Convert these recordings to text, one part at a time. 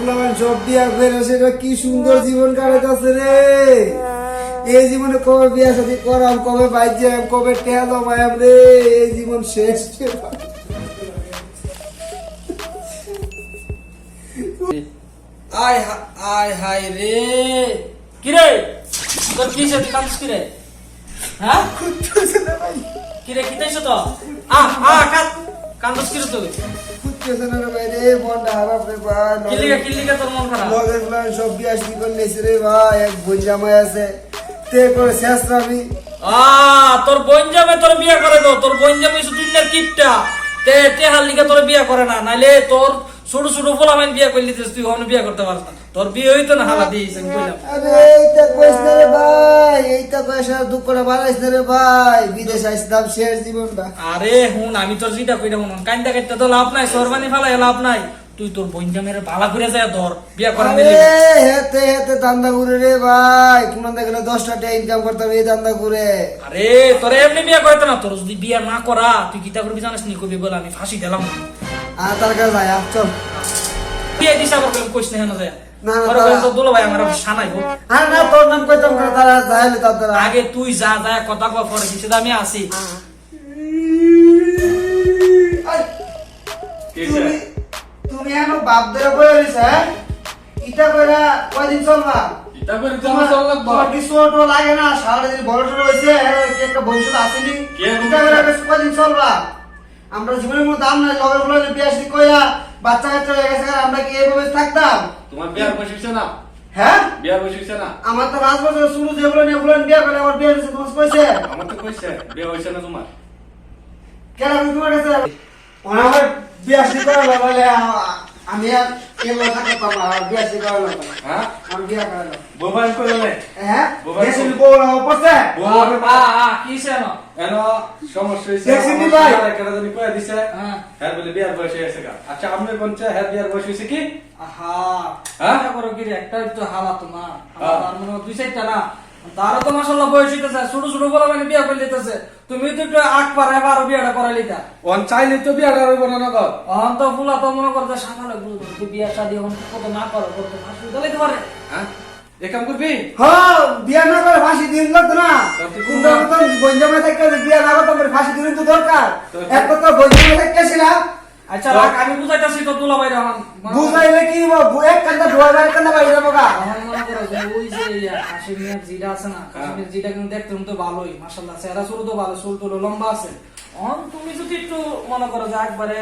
পোলাপান সব বিয়া করে সেটা কি সুন্দর জীবন কাটাইতেছে রে। এই জীবনে কবে বিয়া শাদী করাম, কবে বাইক যাম, কবে টেয়া জমায়াম রে, এই জীবন শেষ। আয় আয় হায় রে, কিরে তোর কি হইছে, তুই কাঁদছিস কিরে? হ্যাঁ কিরে কি তাইছ তো? কান্দছিস কিরে তুই? খুঁজতেছে না রে ভাই রে, মনটা খারাপ রে ভাই। কিল্লিগা তোর মন খারাপ? লগের পোলাপান সব বিয়া শাদী করে নিয়েছে রে ভাই, এক বোন জামাই আছে, তে করে শেষ রামি। তোর বোন যাবে তোর বিয়ে করে দো, তোর বোন যাবে দুনিয়ার কিপটা তে হাল লিগা তোর বিয়ে করে না, নাইলে তোর ছোট ছোট পোলাপান বিয়ে করলি তুই অন্য বিয়ে করতে পারছ না, তোর বিয়ে হইতো না হালা দিয়েছ আমি কইলাম। আরে এইটা কইস না রে ভাই, এইটা কইস আর দুঃখ করে বাড়াইস না রে ভাই, বিদেশ আইসলাম শেষ জীবনটা। আরে হুন আমি তোর যেটা কইরা হুন কাইন্দা কাইতে তো লাভ নাই, সরবানি ফালাই লাভ নাই, তুই তোর বোন জামের বালা করে যায় ধর বিয়ে করা আরে হেতে হেতে দান্দা করে রে ভাই, কোন দেখলে 10টা টাকা ইনকাম করতে হবে এই দান্দা করে। আরে তোরে এমনি বিয়ে করতে না, তোর যদি বিয়ে না করা তুই কিতা করবি জানিস নি, কবি বলে আমি ফাঁসি দিলাম। আর তার কাছে যায় চল বিয়ে দিস আবার কইস না হেন যায় না, ওরে বল তো দুলো ভাই আমার শানাইবো। আর না তোর নাম কইতাম না, তারা যাইলে তার দ্বারা আগে তুই যা যা কথা কও, পরে কিছু আমি আসি। তুমি- তুমি এখন বাপ ধরে বলে দিছ, হ্যাঁ ইটা কইরা কয়দিন চলবা? তোমার কি ছোট লাগে না, সারাদিন বড় সড় হয়েছে, কি একটা ভবিষ্যৎ আসেনি, ইটা কইরা বেশ কয়দিন চলবা? আমরা জীবনের কোনো দাম নাই, লগের বলে বিয়া শাদী কইরা বাচ্চা কাচ্চা হয়ে গেছে, আর আমরা কি এইভাবে থাকতাম? তোমার বিয়ার বয়স হইছে না? হ্যাঁ বিয়ার বয়স হইছে না? আমার তো 5 বছর শুরু যেগুলো নিয়ে বলেন বিয়া করে, আমার বিয়া হয়েছে তোমার কইছে আমার তো কইছে বিয়া হইছে না তোমার? কেন আমি তোমার কাছে ওনা আমার বিয়া শাদী করা বলে আমি আর কেলো থাকতাম না, আর বিয়া শাদী করা লাগবে না। হ্যাঁ আমি বিয়া করালাম। মোবাইল কইলে না হ্যাঁ মোবাইল দেশে বউরা পড়ছে কি সেন এন সমস্যা হইছে। দেখছেন নি ভাই? কেন জানি কইয়া দিছে হ্যাঁ হ্যাঁ বলে বিয়ার বয়স হইছে গা। আচ্ছা আপনি কোনটা হ্যাঁ বিয়ার বয়স হইছে কি? আহা হ্যাঁ? এটা করো কি রে, একটা একটু হালা তোমার আর মনে হয় দুই চারটা না, তারও তো মাশাআল্লাহ বয়স হইতেছে, ছোট ছোট বলা মানে বিয়ে করে লিতেছে, তুমি তো একটু আগ পারে আরো বিয়েটা করাই লিতা। অন চাইলে তো বিয়াটা হইব না নগদ। অহন তো ফুলা তো মনে করতে সামাল বিয়ে শাদী এখন কত না করো করতে মাস দিতে পারে। হ্যাঁ এ কাম করবি? হ্যাঁ বিয়া না করে ফাঁসি দিন লাগতো না, কোনটা মতন বঞ্জামে থেকে বিয়া না করতাম ফাঁসি দিন তো দরকার। এক কথা বঞ্জামে থেকেছিলাম, আচ্ছা রাখ, আমি বুঝাইতাছি তো দুলা ভাই রহমান বুঝাইলে কি এক কান্দা ধোয়া এক কান্দা বাইরে বগা। আমার মনে করো যে ওই যে কাশ্মীর জিরা আছে না, কাশ্মীর জিরা কিন্তু দেখতে তো ভালোই মাশাআল্লাহ, চেহারা চুল তো ভালো, চুল টুল লম্বা আছে। তুমি যদি একটু মনে করো যে একবারে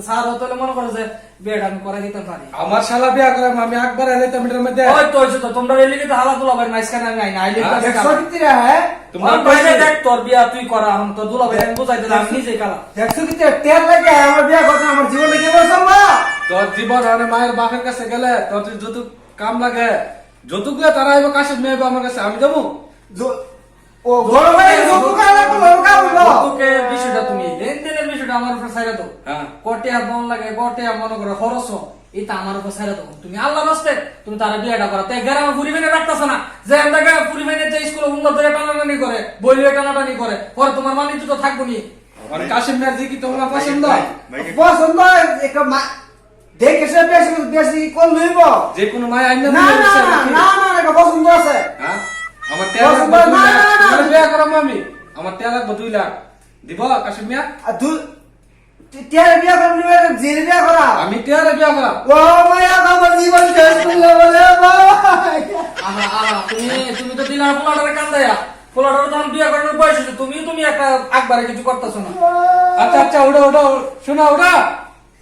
সার হতে মনে করো যে বিয়েটা আমি করে দিতে পারি। আমার শালা বিয়া করে আমি একবার এলে তো মিটার মধ্যে ওই তো হইছে তো, তোমরা রেলি তো হালা দুলা ভাই মাইসখানে আমি আইলে দেখছো কিতিরা, হ্যাঁ তোমরা দেখ তোর বিয়া তুই করা, এখন তো দুলা ভাই আমি বুঝাইতে আমি নিজেই কালা। দেখছো কিতিরা তেল লাগে আমার বিয়া করতে, আমার জীবনে কি বলছো না? তোর জীবন মানে মায়ের বাপের কাছে গেলে তোর যদি যৌতুক কাম লাগে, যৌতুক দিয়ে তারা আইব কাছে মেয়ে আইবো আমার কাছে, আমি যাবো? ও বড় ভাই যৌতুক আলা বলো কাবলো তোকে বিষয়টা তুমি লেনদেনের বিষয়টা আমার উপর ছাইরা দাও। হ্যাঁ কোটে দন লাগে, কোটে মনে করো খরচ, এটা আমার উপর ছাইরা দাও। তুমি আল্লাহ রাস্তে তুমি তারা বিয়েটা করো, তাই গ্রামে পরিমাণে রাখতেছ না, যে আমরা পরিমাণে যে স্কুলে উন্নত ধরে টানাটানি করে, বইলে টানাটানি করে, পরে তোমার মানিত তো থাকবো নি। আর কাশিম মিয়ার জি কি তোমার পছন্দ? পছন্দ একটা দেখে সে বেশি বেশি কোন লইব যে কোনো মায় আইনা না না না না এটা পছন্দ আছে। হ্যাঁ আমার তেল লাগবে 2 লাখ, তোমার বিয়া করাম আমি, আমার তেল লাগবে 2 লাখ দিব কাশিম মিয়া? আর তুই টিয়ার বিয়া করবি না, জির বিয়া করা? আমি তেয়ারে বিয়া করাম। ও মায়া আমার জীবন শেষ করলে বলে ভাই। আহা আহা তুমি তো দিলার পোলাটারে কান্দায়া, পোলাটারে তখন বিয়ে করার বয়স হয়েছে, তুমি একটা একবারে কিছু করতেছো না। আচ্ছা আচ্ছা ওটা ওটা শোনা ওটা,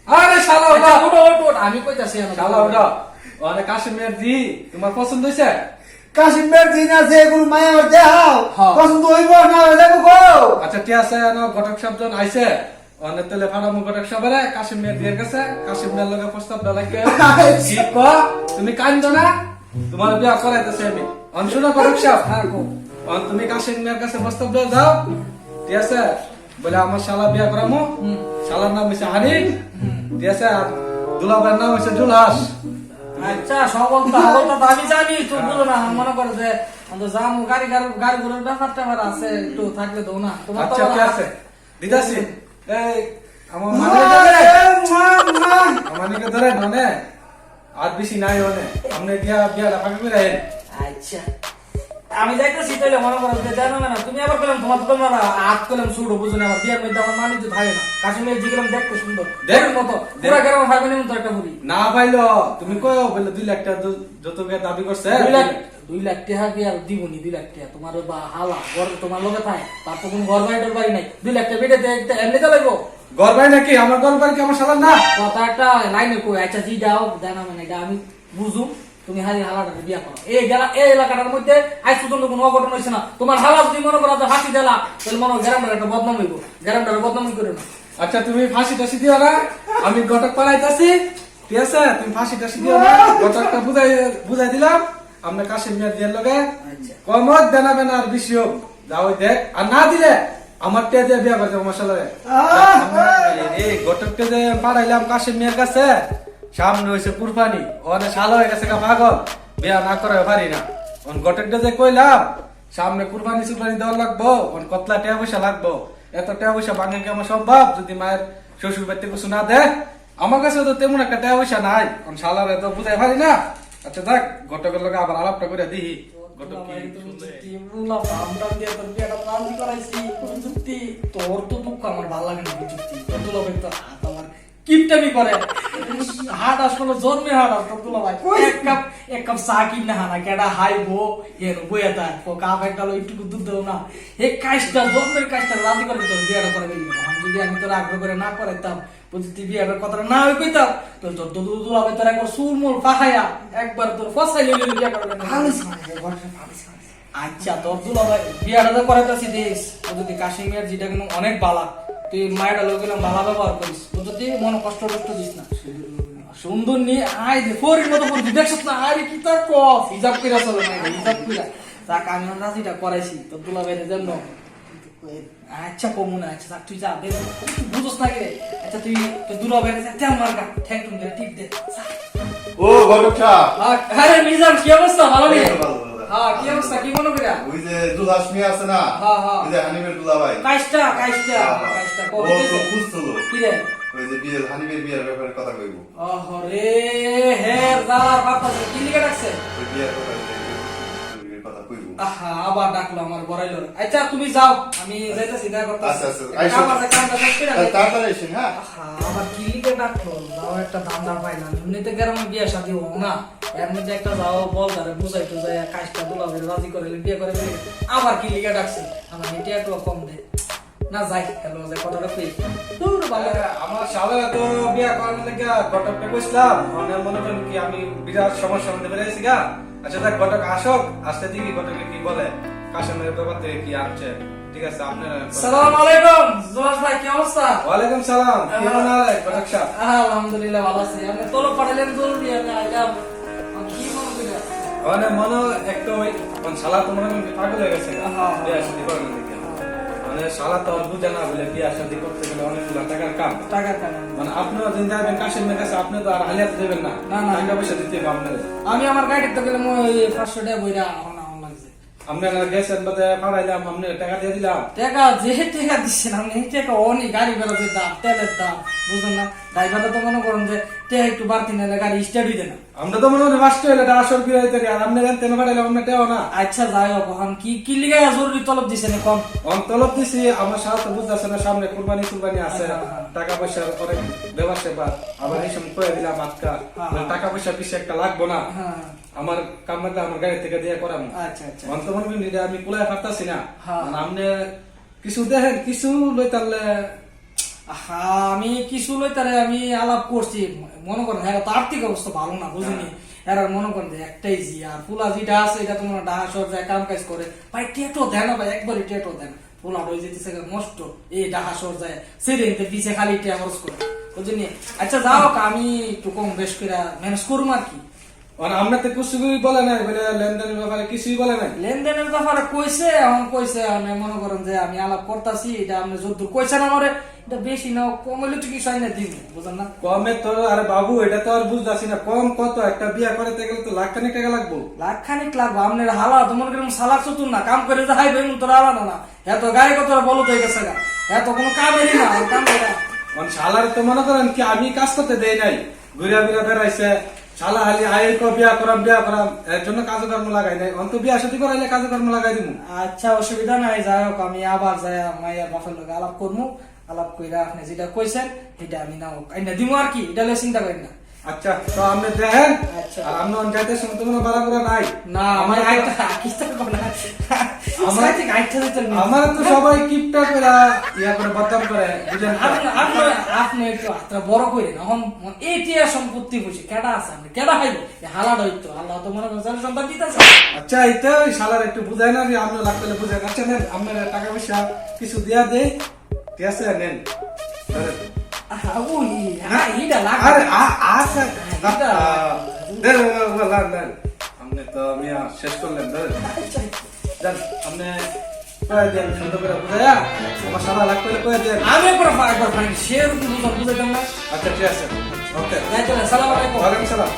আরে শালা ওটা ওটা ওটা আমি কইতাছি শালা ওটা ওরে কাশিম মিয়ার জি তোমার পছন্দ হইছে? কাশিমের দিন আছে কোন মায়া দেখাও পছন্দ হইব না দেখো গো। আচ্ছা ঠিক আছে না, ঘটক সাহেবজন আইছে অনেক তেলে ফাড়ামু ঘটক সাহেবরে কাশিম মিয়ার দিয়ে গেছে, কাশিম মিয়ার লগে প্রস্তাব ডালাইকে কি ক তুমি কান্দো না, তোমার বিয়া করাইতেছে আমি অনশুনা ঘটক সাহেব। হ্যাঁ গো তুমি কাশিম মিয়ার কাছে প্রস্তাব দিয়ে যাও, ঠিক আছে? বলে আমার শালা বিয়া করামু, শালার নাম হইছে হানিফ, ঠিক আছে? আর দুলাভাইয়ের নাম হইছে জুলহাস। আচ্ছা সকলটা আমি জানি, তুই বুঝো না, মনে করো যে যাম গাড়ি ঘোড়ার ব্যাপারটা আমার আছে, একটু থাকলে দৌ না তোমার তো আচ্ছা ঠিক আছে দিদাসি, এই আমার মা, মানে মা, মা। আমানিকে ধরে মানে আর বেশি নাই অনেক আপনি বিয়াটা ফাঁকা করে আইন। আচ্ছা আমি যাইতেছি তাইলে মনে করো যে জানো না তুমি আবার বললাম তোমার হাত করলাম শুরু বুঝুন আমার বিয়ের মধ্যে আমার মানি তো থাকে না কাশ্মীর জিগলাম দেখতে সুন্দর দেখেন মতো পুরা গ্রাম ফাইবেন মতো একটা বুড়ি না পাইলো তুমি কই বললে 2 লাখ টাকা যতকে দাবি করছে 2 লাখ টাকা কি আর দিবনি 2 লাখ টাকা তোমার বা হালা ঘর তোমার লগে থাকে তার তো কোনো ঘর বাড়ি নাই 2 লাখ টাকা বেটে একটা এমনি তো লাগবো ঘর বাড়ি নাকি আমার ঘর বাড়ি কি আমার শালার না কথা একটা লাইনে কই আচ্ছা জি দাও জানা মানে এটা আমি বুঝুম তুমি হালাটা বিয়া করো এই এলাকাটার মধ্যে আজ পর্যন্ত কোনো অঘটন হয়েছে না তোমার হালা যদি মনে করো যে ফাঁসি দিলা তাহলে মনে গ্রামটার একটা বদনাম হইব গ্রামটার বদনাম করে না আচ্ছা তুমি ফাঁসি টাসি দিও না আমি ঘটক পালাইতাছি ঠিক আছে তুমি ফাঁসি টাসি দিও না ঘটকটা বুঝাই দিলাম আমরা কাশিম মিয়া দিয়ে লগে কমত দেনাবে না আর বেশি হোক যাও দেখ আর না দিলে আমার তে দিয়ে বিয়া করতে মশালারে এই ঘটকটা যে পাঠাইলাম কাশিম মিয়ার কাছে সামনে হয়েছে কুরবানি ওখানে শাল হয়ে গেছে পাগল বিয়া না করে পারি না ঘটকটা যে কইলাম সামনে কুরবানি সুরবানি দেওয়া লাগবো কতলা টাকা পয়সা লাগবো এত টাকা পয়সা ভাঙে কি আমার সম্ভব যদি মায়ের শ্বশুর বাড়িতে কিছু না দেয় আমার কাছে তো তেমন একটা টাকা পয়সা নাই শালার এত বুঝাই পারি না আচ্ছা দেখ ঘটকের লোক আবার আলাপটা করে দিই ঘটক তোর তো দুঃখ আমার ভালো লাগে না যুক্তি কিপটামি করে হাট আসলে জন্মে হাট আসতো তুলা ভাই এক কাপ চা কিনে হানা কেডা হাইবো এর বইয়া তার কাপ একটা একটু দুধ দেবো না এই কাজটা জন্মের কাজটা রাজি করে তোর বিয়েটা করে বেরিয়ে যদি আমি তোর আগ্রহ করে না করাইতাম বুঝতি বিয়েটার কথাটা না হয়ে কইতাম তোর তোর দুধ হবে তোর একবার সুরমুল পাহাইয়া একবার তোর ফসাই লিয়ে বিয়ে করবে আচ্ছা তোর দুলা ভাই বিয়েটা তো করাইতেছি দেশ যদি কাশ্মীর যেটা কিন্তু অনেক বালা তুই মায়েরা লোক ভালো ব্যবহার করিস যদি মনে কষ্ট দিস না সুন্দর নিয়ে আয় দে ফোরের মতো করবি দেখছিস না আরে কি তার কফ হিসাব করে চলে না হিসাব করে যাক আমি রাজিটা করাইছি তোর দুলা ভাইয়ের জন্য আচ্ছা কমু না আচ্ছা তুই যা দে বুঝোস না রে আচ্ছা তুই তোর দুলা ভাইয়ের সাথে আমার গা ঠ্যাং টুং করে টিপ দে ও ঘটকটা আরে মিজান কি অবস্থা ভালো নেই হ্যাঁ কি অবস্থা কি মনে করিয়া ওই যে দুলাস মিয়া আছে না ওই যে হানিমের দুলা ভাই কাজটা ও তো খুঁজছিল কি রে ওই যে বিয়ের হানিমের বিয়ের ব্যাপারে কথা কইবো ওরে হে দালার বাবা কি লিখে রাখছে ওই বিয়ের কথা কইবো আহা আবার ডাকলো আমার বড়াইলো আচ্ছা তুমি যাও আমি যাইতাছি দেখা করতেছি আচ্ছা কামটা শেষ করে আগে তাড়াতাড়ি এসেন হ্যাঁ আহা আবার কি লিখে ডাকলো যাও একটা ধান্দা পাইলাম এমনিতে গ্রামে বিয়ে শাদী হবো না এর মধ্যে একটা যাও বল তারে বুঝাইতো যায় কাজটা দুলা করে রাজি করে বিয়ে করে আবার কি লিখে ডাকছে আমার এটা একটু কম দে না যাই হ্যালো যে কথাটা কই দূর বাবা আমার শালার তো বিয়া করার লাগা ঘটকটা কইছিলাম মনে করেন কি আমি বিরাট সমস্যা মধ্যে বেরিয়েছি গা আচ্ছা দেখ ঘটক আসক আসতে দেখি ঘটকে কি বলে কাশেমের ব্যাপার থেকে কি আসছে ঠিক আছে আপনারা আসসালামু আলাইকুম জোয়াস ভাই কি অবস্থা ওয়ালাইকুম সালাম কেমন আছেন ঘটক সাহেব আলহামদুলিল্লাহ ভালো আছি আপনি তোলো পাঠালেন জরুরি আমি আইলাম কি মনে কইরা মানে মনে একটা ওই শালা তো মনে হয় পাগল হয়ে গেছে বিয়া শাদী করার লাগে মানে শালা তো বুঝে না বলে বিয়া শাদী করতে গেলে অনেকগুলো টাকার কাম মানে আপনারা দিন যাবেন কাশেমের কাছে আপনি তো আর হালিয়াত দেবেন না টাকা পয়সা দিতে হবে আপনাদের আমি আমার গাড়িতে গেলে 500 টাকা বইরা লাগছে আপনারা গেছেন বাদে পাঠাইলাম আপনি টাকা দিয়ে দিলাম টাকা যে টাকা দিচ্ছেন আপনি এই টাকা অনেক গাড়ি ভাড়া যে দাম তেলের দাম বুঝলেন না ড্রাইভারটা তো মনে করেন যে টাকা একটু বাড়তি নিলে গাড়ি স্টার্ট হইতে না আমরা তো মনে হয় ফার্স্ট হইলে টাকা সরকি হইতে আর আপনি জানতেন পাঠাইলে আপনি টেও না আচ্ছা যাই হোক এখন কি লিগা জরুরি তলব দিছেন কম তলব দিছি আমার সাথে বুঝতেছে না সামনে কুরবানি আছে টাকা পয়সা অনেক ব্যবসা বা আবার এই সময় করে দিলাম আজকা টাকা পয়সা বেশি একটা লাগবো না আমার কামটা আমার গাড়ি থেকে দিয়ে করাবো আচ্ছা বর্তমান আমি কুলায় পারতাছি না আপনি কিছু দেখেন কিছু লইতালে আমি কিছু লইতারে আমি আলাপ করছি মনে করেন হ্যাঁ তো আর্থিক অবস্থা ভালো না বুঝিনি এরা মনে করেন যে একটাই জি আর ফুলা যেটা আছে এটা তোমার ডাহা শহর যায় কাম কাজ করে ভাই টেটো দেন ভাই একবারই টেটো দেন ফুলা হয়ে যেতেছে নষ্ট এই ডাহা শহর যায় সেদিন পিছে খালি টিয়া খরচ করে বুঝিনি আচ্ছা যাও আমি একটু কম বেশ করে ম্যানেজ করুম আর কি আমরা তো কিছুই বলে নাই বলে লেনদেনের ব্যাপারে কিছুই বলে নাই লেনদেনের ব্যাপারে কইছে আমি মনে করেন যে আমি আলাপ করতেছি এটা আপনি যদ্দূর কইছেন আমারে এটা বেশি না কম হইলে তো কিছু না দিন বুঝলেন না কমে তো আরে বাবু এটা তো আর বুঝতেছি না কম কত একটা বিয়া করতে গেলে তো লাখখানিক টাকা লাগবো লাখখানিক লাগবো আপনার হালা তোমার কিরকম সালাক চতুর না কাম করে যাই বেগুন তোর আলাদা না এত গায়ে কত বলো তো গেছে গা এত কোনো কামেরই না কাম করে শালার তো মনে করেন কি আমি কাজ করতে দেই নাই ঘুরিয়া বিরা বেড়াইছে শালা হালি আয় কো বিয়া করাম এর জন্য কাজকর্ম লাগাই নাই অন্ত বিয়া শাদী করাইলে কাজকর্ম লাগাই দিমু আচ্ছা অসুবিধা নাই, যাই হোক আমি আবার যাই মাইয়া বাপের লগে আলাপ করবো, আলাপ কইরা আপনি যেটা কইছেন এটা আমি নাও আইনা দিমু আর কি, এটা লয়ে চিন্তা করেন না। আচ্ছা তো আপনি দেখেন আচ্ছা। আর আমরা যাইতে সময় তো কোনো বাড়াবড়া নাই না আমার আইটা কিস্তা কোন আমার ঠিক আইটা দিতে না। আমার তো সবাই কিপটা করে ইয়া করে বদনাম করে বুঝেন তো? আপনি একটু হাতটা বড় করে না এখন এইটা সম্পত্তি বুঝি কেডা আছে আপনি কেডা হাইব হালাড হইতো আল্লাহ তো মনে করেন সন্তান দিতেছে। আচ্ছা এটা ওই শালার একটু বুঝায় না যে আপনি লাগতে বুঝায় আচ্ছা নেন আপনার টাকা পয়সা কিছু দিয়া দেই ঠিক আছে নেন ধরেন। ওই হ্যাঁ এটা লাগে আরে আচ্ছা দেন দেন আপনি তো মিয়া শেষ করলেন ধরেন দেন আপনি কয়ে দেন সুন্দর করে বুঝায়া আমার সারা লাগতে হলে কয়ে দেন। আমি একবার ফাইন শেয়ার বুঝাইতাম না। আচ্ছা ঠিক আছে ওকে যাইতে সালাম আলাইকুম। ওয়ালাইকুম সালাম।